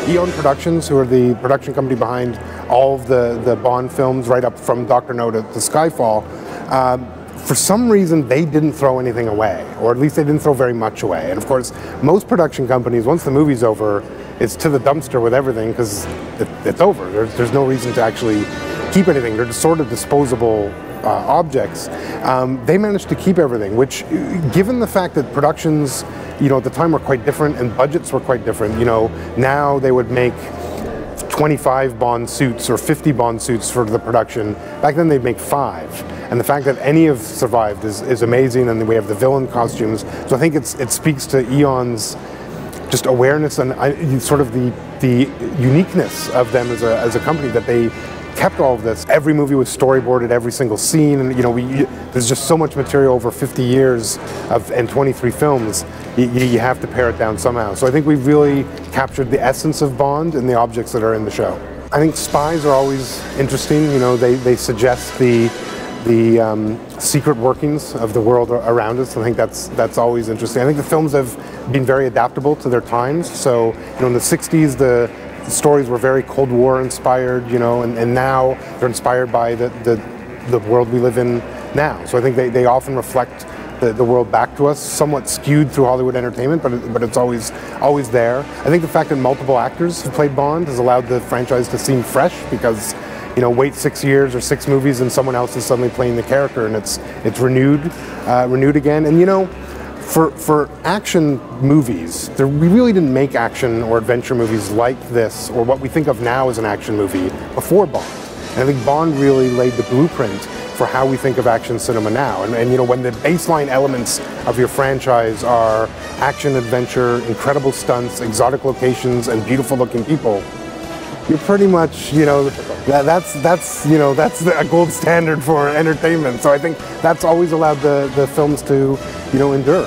Eon Productions, who are the production company behind all of the Bond films, right up from Dr. No to Skyfall, for some reason they didn't throw anything away, or at least they didn't throw very much away. And of course, most production companies, once the movie's over, it's to the dumpster with everything because it's over. There's no reason to actually keep anything. They're just sort of disposable objects. They managed to keep everything, which, given the fact that productions, at the time were quite different and budgets were quite different. Now they would make 25 Bond suits or 50 Bond suits for the production. Back then they'd make 5. And the fact that any have survived is amazing, and we have the villain costumes. So I think it speaks to Eon's just awareness and sort of the uniqueness of them as a company, that they kept all of this. Every movie was storyboarded, every single scene, and there's just so much material over 50 years and 23 films. You have to pare it down somehow. So I think we've really captured the essence of Bond in the objects that are in the show. I think spies are always interesting. They suggest the secret workings of the world around us. I think that's always interesting. I think the films have been very adaptable to their times. So in the 60s, the stories were very Cold War inspired, and now they're inspired by the world we live in now. So I think they often reflect the world back to us, somewhat skewed through Hollywood entertainment, but it's always there. I think the fact that multiple actors have played Bond has allowed the franchise to seem fresh, because wait 6 years or 6 movies and someone else is suddenly playing the character, and it's renewed again. And for action movies, we really didn't make action or adventure movies like this, or what we think of now as an action movie, before Bond. And I think Bond really laid the blueprint for how we think of action cinema now. And when the baseline elements of your franchise are action, adventure, incredible stunts, exotic locations, and beautiful looking people, you're pretty much, that's a gold standard for entertainment. So I think that's always allowed the films to, endure.